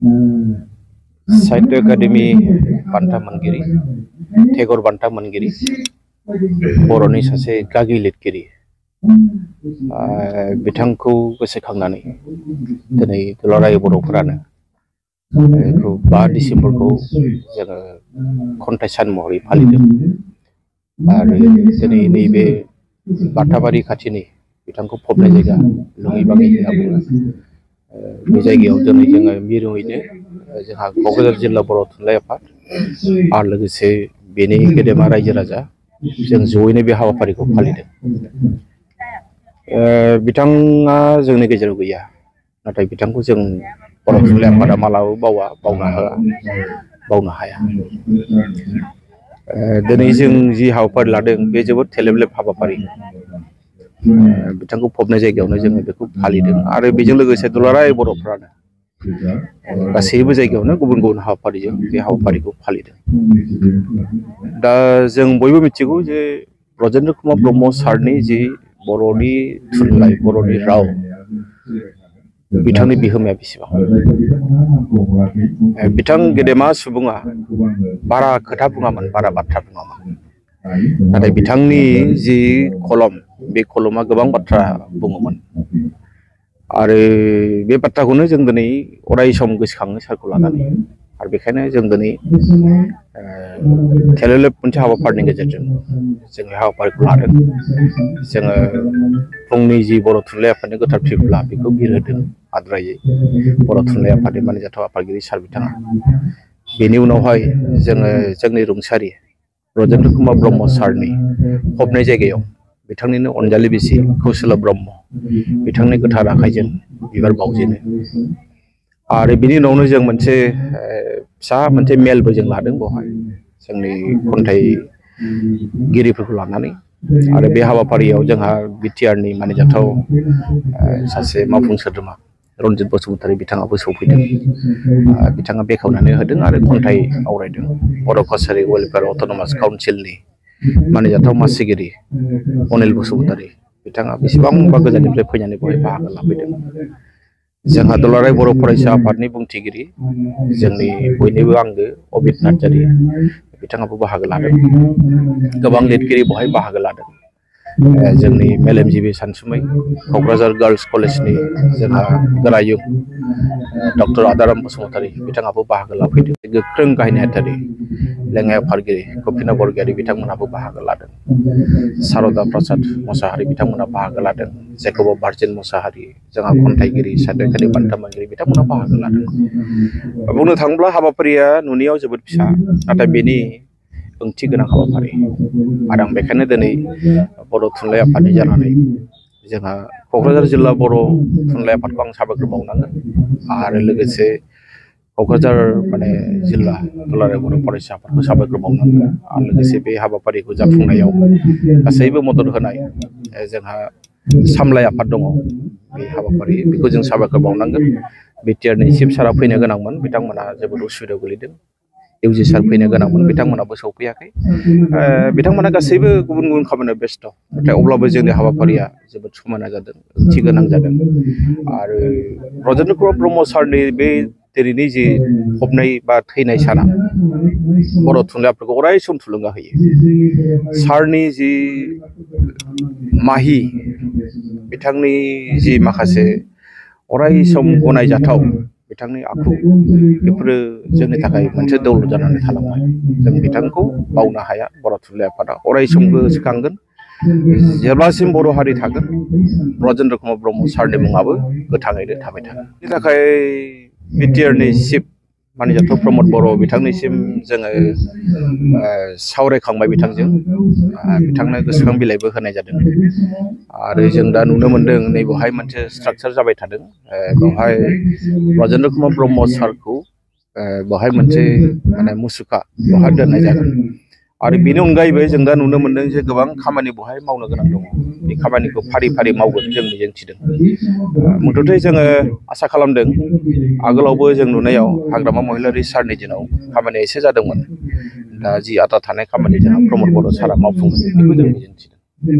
साहित्य academy बान्था मोनगिरि टेगर बान्था मोनगिरि बर'नि सासे गागि लिरगिरि बिथांखौ गोसोखांनानै दिनै दुलाराय बर'फोरानो 5 डिसेम्बरखौ जोङो खन्थाइ सान महरै फालिदों आरो दिनै नैबे बाथाबारि खाथिनि बिथांखौ फबनाय जायगा लङिबाङि होनना बुङो बे जायगायाव दिनै जोङो मिरुयैनो जोंहा क'क्राझार जिल्ला बर' थुनलाइ आफाद आरो लोगोसे बेनि गेदेमा रायजो राजा जों जयैनो बे हाबाफारिखौ फालिदों। बिथाङा जोंनि गेजेराव गैया नाथाय बिथांखौ जों बर' थुनलाइ आफादा मालाबाबो बावनो हाया। दिनै जों जि हाबाफारि लादों बे जोबोद थेलेबलेब हाबाफारि बिथांखौ फबनाय जायगायावनो जोङो बेखौ फालिदों आरो बेजों लोगोसे दुलाराय बर'फ्रानो गासैबो जायगायावनो गुबुन गुबुन हाबाफारिजों बे हाबाफारिखौ फालिदों। दा जों बयबो मिथिगौ जे ब्रजेन्द्र कुमार ब्रह्म सारनि जि बर'नि थुनलाइ बर'नि राव बिथांनि बिहोमाया बेसेबां बिथां गेदेमा सुबुङा बारा खोथा बुङामोन बारा बाथ्रा बुङामोन नाथाय बिथांनि जि कलम बे कलमा गोबां बाथ्रा बुङोमोन आरो बे बाथ्राखौनो जों दिनै अराय सम गोसोखाङो सारखौ लानानै आरो बेखायनो जों दिनै थेलेबलेब मोनसे हाबाफारिनि गेजेरजों जोङो हाबाफारिखौ लादों। जोङो फुंनि जि बर' थुनलाइ आफादनि गोथार फिरफिला बेखौ बिरहोदों आद्रायै बर' थुनलाइ आफादनि मानिजाथाव आफादगिरि सार बिथाङा बेनि उनावहाय जोङो जोंनि रुंसारि ब्रजेन्द्र कुमार ब्रह्म सारनि फबनाय जायगायाव बिथांनिनो अनजालि बिसि कौसला ब्रह्म बिथांनि गोथार आखाइजों बिबार बावजेनो आरो बिनि उनावनो जों मोनसे फिसा मोनसे मेलबो जों लादों बेवहाय जोंनि खन्थाइगिरिफोरखौ लानानै आरो बे हाबाफारियाव जोंहा बिटिआरनि मानिजाथाव सासे मावफुं सोद्रोमा रन्जित बसुमतारी बिथाङाबो सौफैदों बिथाङा बेखेवनानै होदों आरो खन्थाइ आवरायदों। बर' कसारि वेलफेयार अट'नमास काउन्सिलनि मानिजाथाव मासिगिरि अनिल बसुमतारी बिथाङा बेसेबांबा गोजाननिफ्राय फैनानै बेवहाय बाहागो लाफैदों। जोंहा दुलाराय बर' फरायसा आफादनि बुंथिगिरि जोंनि बयनिबो आंगो अबित नार्जारि बिथाङाबो बाहागो लादों। गोबां लिरगिरि बेवहाय बाहागो लादों। जोंनि मेलेमजिबि सानसुमै क'क्राझार गार्लस कलेजनि जोंहा गोरायुं डक्टर आदाराम बसुमतारी बिथाङाबो बाहागो लाफैदों। गोख्रों गाहाय नेहाथारि लेङाइ आफादगिरि गपिना बरगयारी बिथांमोनहाबो बाहागो लादों। सारदा प्रसाद मोसाहारि बिथांमोना बाहागो लादों। जेकब भार्जिन मोसाहारि जोंहा खन्थाइगिरि साहित्य एकाडेमि बान्था मोनगिरि बिथांमोना बाहागो लादों। बुंनो थाङोब्ला हाबाफारिया नुनायाव जोबोद फिसा नाथाय बेनि ओंथि गोनां हाबाफारि आरो आं बेखायनो दिनै बर' थुनलाइ आफादनि जानानै जोंहा क'क्राझार जिल्ला बर' थुनलाइ आफादखौ आं साबायखर बावनांगोन आरो लोगोसे क'क्राझार जिल्ला दुलाराय बर' फरायसा आफादखौ साबायखर बावनांगोन आरो लोगोसे बे हाबाफारिखौ जाफुंनायाव गासैबो मदद होनाय जोंहा सामलाय आफाद दङ बे हाबाफारि बेखौ जों साबायखर बावनांगोन। बिटिआरनि चिफ सारा फैनो गोनांमोन बिथांमोना जोबोद उसुबिदायाव गोलैदों। इउजि सार फैनो गोनांमोन बिथांमोनाबो सौफैयाखै। बिथांमोना गासैबो गुबुन गुबुन खामानियाव बेस्थ' नाथाय अब्लाबो जोंनि हाबाफारिया जोबोद समायना जादों ओंथि गोनां जादों आरो ब्रजेन्द्र कुमार ब्रह्म सारनि बे दिनैनि जि फबनाय बा थैनाय साना बर' थुनलाइफोरखौ अराय सम थुलुंगा होयो। सारनि जि माहि बिथांनि जि माखासे अराय सम गनायजाथाव बिथांनि आखु बेफोरो जोंनि थाखाय मोनसे दौलत जानानै थालांबाय। जों बिथांखौ बावनो हाया। बर' थुनलाइ आफादा अराय सम गोसोखांगोन। जेब्लासिम बर' हारि थागोन ब्रजेन्द्र कुमार ब्रह्म सारनि मुङाबो गोथाङैनो थाबाय थागोन। बेनि थाखाय बिटिआरनि चिफ मानिजाथाव प्रमद बर' बिथांनिसिम जोङो सावरायखांबाय बिथांजों बिथांनो गोसोखां बिलाइबो होनाय जादों आरो जों दा नुनो मोनदों नैबेवहाय मोनसे स्ट्राक्चार जाबाय थादों। बेवहाय ब्रजेन्द्र कुमार ब्रह्म सारखौ बेवहाय मोनसे मुसुखा बेवहाय दोननाय जागोन आरो बेनि अनगायैबो जों दा नुनो मोनदों जे गोबां खामानि बेवहाय मावनो गोनां दङ। बे खामानिखौ फारि फारि मावगोन जों मिजिंथिदों। मुथथे जोङो आसा खालामदों आगोलावबो जों नुनायाव हाग्रामा महिलारि सारनि दिनाव खामानिया एसे जादोंमोन। दा जि आद्रा थानाय खामानि जोंहा प्रमद बर' सारा मावफुंगोन बेखौ जों मिजिंथिदों।